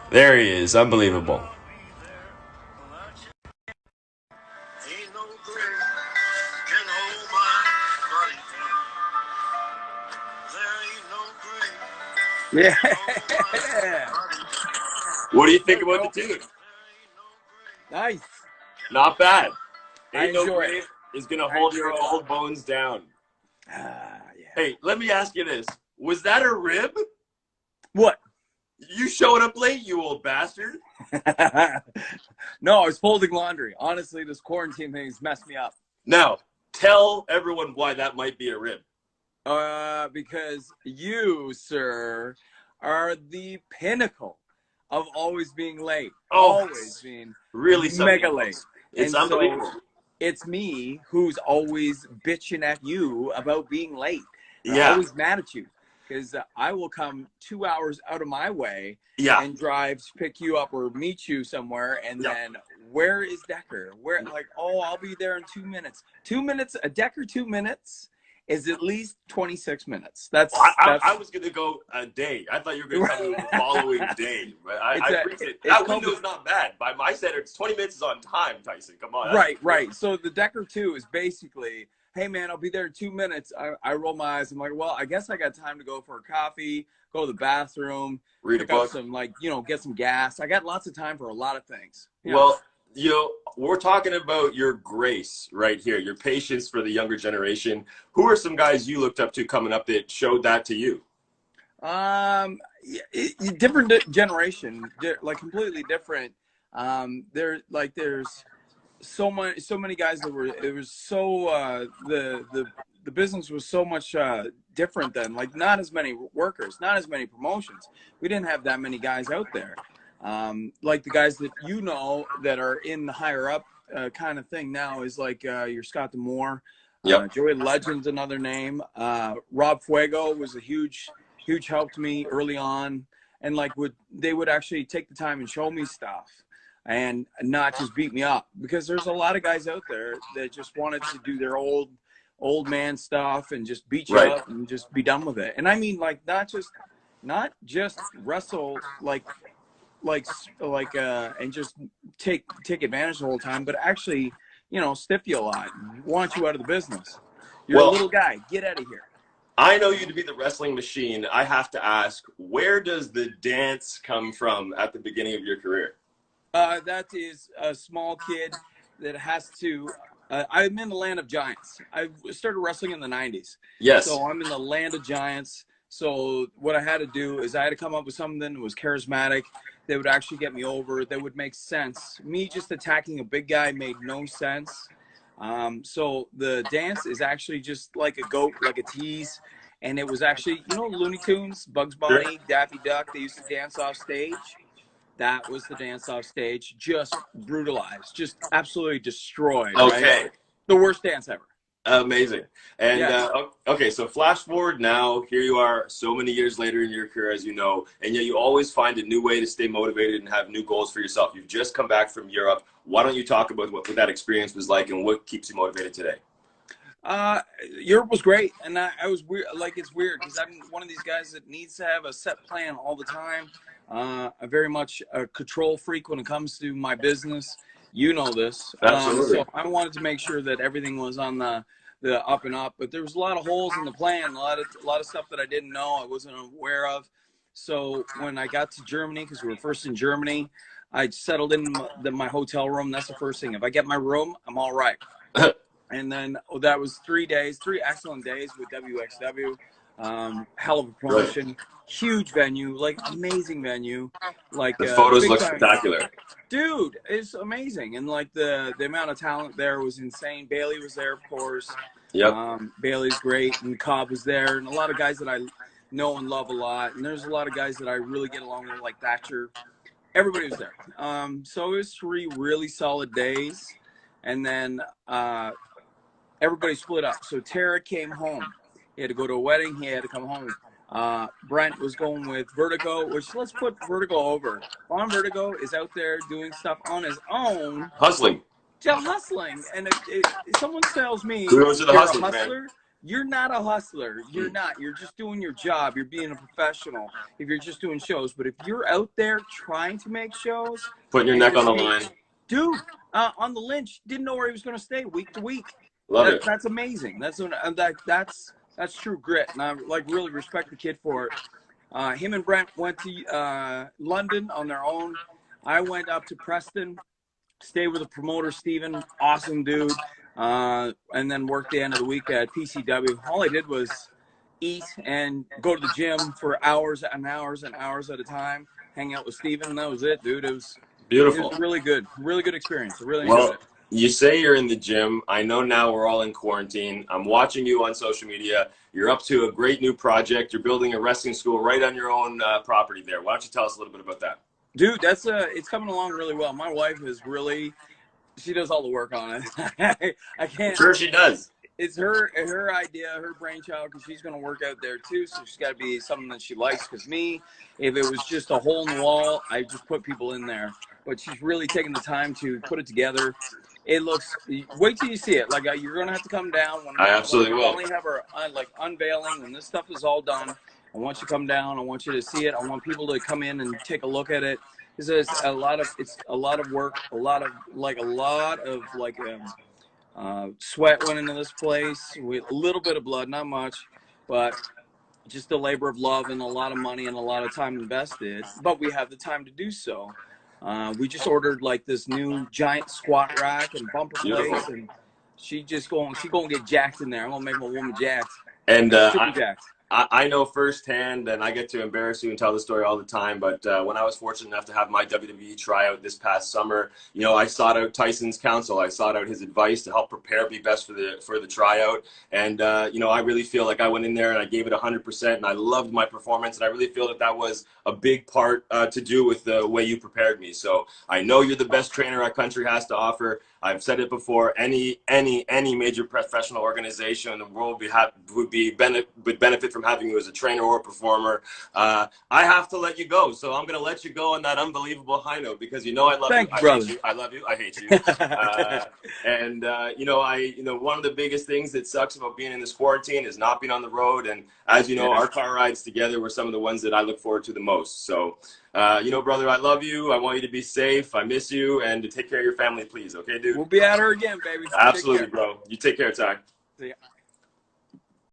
There he is. Unbelievable. Yeah. What do you think There we about go. the tune? Nice. Not bad. I Ain't No enjoy it. Grave is going to I hold enjoy your it. old bones down. Yeah. Hey, let me ask you this. Was that a rib? What? You showed up late, you old bastard. No, I was folding laundry. Honestly, this quarantine thing has messed me up. Now, tell everyone why that might be a rib. Because you, sir, are the pinnacle of always being late. Oh, Always being really something mega late. else. It's And so unbelievable. it's me who's always bitching at you about being late. Or Yeah. always mad at you. Because I will come 2 hours out of my way Yeah. and drive to pick you up or meet you somewhere. And Yeah. then where is Decker? Where, like, oh, I'll be there in 2 minutes. 2 minutes, a Decker 2 minutes is at least 26 minutes. That's I was going to go a day. I thought you were going to tell me the following day. But I appreciate it. That window's not bad. By my standards, 20 minutes is on time, Tyson. Come on. Right. So the Decker 2 is basically, hey, man, I'll be there in 2 minutes. I roll my eyes. I'm like, well, I guess I got time to go for a coffee, go to the bathroom, read a pick up book. some, like, get some gas. I got lots of time for a lot of things. Well, we're talking about your grace right here, your patience for the younger generation. Who are some guys you looked up to coming up that showed that to you? Different generation, like completely different. There's so many guys that were, it was so the business was so much different then, like not as many workers, not as many promotions. We didn't have that many guys out there, like the guys that that are in the higher up kind of thing now is like your Scott Demore. Joey Legend's another name. Rob Fuego was a huge help to me early on, and like they would actually take the time and show me stuff and not just beat me up, because there's a lot of guys out there that just wanted to do their old man stuff and just beat you up and just be done with it. And I mean, like, not just wrestle and just take advantage the whole time, but actually, stiff you a lot, want you out of the business. You're a little guy, get out of here. I know you to be the wrestling machine. I have to ask, where does the dance come from at the beginning of your career? That is a small kid that has to. I'm in the land of giants. I started wrestling in the 90s. Yes. So I'm in the land of giants. So what I had to do is I had to come up with something that was charismatic, that would actually get me over, that would make sense. Me just attacking a big guy made no sense. So the dance is actually just like a goat, like a tease. And it was actually, Looney Tunes, Bugs Bunny, Daffy Duck, they used to dance off stage. That was the dance off stage, just brutalized, just absolutely destroyed. Okay. Right? The worst dance ever. Amazing. And okay, so flash forward now, here you are so many years later in your career, as you know, and yet you always find a new way to stay motivated and have new goals for yourself. You've just come back from Europe. Why don't you talk about what that experience was like and what keeps you motivated today? Europe was great, and I was weird. Like, it's weird because I'm one of these guys that needs to have a set plan all the time. I'm very much a control freak when it comes to my business. You know this. Absolutely. So I wanted to make sure that everything was on the up and up, but there was a lot of holes in the plan, a lot of stuff that I didn't know, I wasn't aware of. So when I got to Germany, because we were first in Germany, I settled in my hotel room. That's the first thing. If I get my room, I'm all right. And then that was 3 days, 3 excellent days with WXW. Hell of a promotion, huge venue, like amazing venue. Like the photos look spectacular. Dude, it's amazing. And like the amount of talent there was insane. Bailey was there, of course. Yep. Bailey's great, and Cobb was there, and a lot of guys that I know and love a lot. And there's a lot of guys that I really get along with, like Thatcher. Everybody was there. So it was 3 really solid days, and then everybody split up. So Tara came home. He had to go to a wedding. He had to come home. Brent was going with Vertigo, which, let's put Vertigo over. Ron Vertigo is out there doing stuff on his own. Hustling. Just hustling. And if someone tells me you're a hustler, man, you're not a hustler. You're not. You're just doing your job. You're being a professional if you're just doing shows. But if you're out there trying to make shows Putting your and neck you're on the line. dude, on the Lynch, didn't know where he was going to stay week to week. Love it. That's amazing. That's true grit, and I like really respect the kid for it. Him and Brent went to London on their own. I went up to Preston, stayed with the promoter Steven, awesome dude, and then worked the end of the week at PCW. All I did was eat and go to the gym for hours and hours and hours at a time, hang out with Steven, and that was it, dude. It was beautiful. Really good experience. I really enjoyed it. You say you're in the gym. I know now we're all in quarantine. I'm watching you on social media. You're up to a great new project. You're building a wrestling school right on your own property there. Why don't you tell us a little bit about that? Dude, it's coming along really well. My wife is really, she does all the work on it. I can't. Sure she does. It's her idea, her brainchild, because she's going to work out there too. So she's got to be something that she likes. Because me, if it was just a hole in the wall, I just put people in there. But she's really taking the time to put it together. It looks. Wait till you see it. Like you're going to have to come down when I absolutely will. When we have our like unveiling when this stuff is all done. I want you to come down. I want you to see it. I want people to come in and take a look at it. It's a lot of work, a lot of sweat went into this place with a little bit of blood, not much, but just a labor of love and a lot of money and a lot of time invested. But we have the time to do so. We just ordered like this new giant squat rack and bumper plates, and she gonna get jacked in there. I'm gonna make my woman jacked. And jacked. I know firsthand, and I get to embarrass you and tell the story all the time, but when I was fortunate enough to have my WWE tryout this past summer, you know, I sought out Tyson's counsel. I sought out his advice to help prepare me best for the tryout. And, you know, I really feel like I went in there and I gave it 100%, and I loved my performance. And I really feel that was a big part to do with the way you prepared me. So I know you're the best trainer our country has to offer. I've said it before, any major professional organization in the world would benefit from having you as a trainer or a performer. I have to let you go, so I'm going to let you go on that unbelievable high note because you know I love you. I hate you. I love you. I hate you. And you know, one of the biggest things that sucks about being in this quarantine is not being on the road. And as you know, our car rides together were some of the ones that I look forward to the most. So. You know, brother, I love you. I want you to be safe. I miss you, and to take care of your family, please. Okay, dude? We'll be at her again, baby. Absolutely, bro. You take care, Ty. See ya.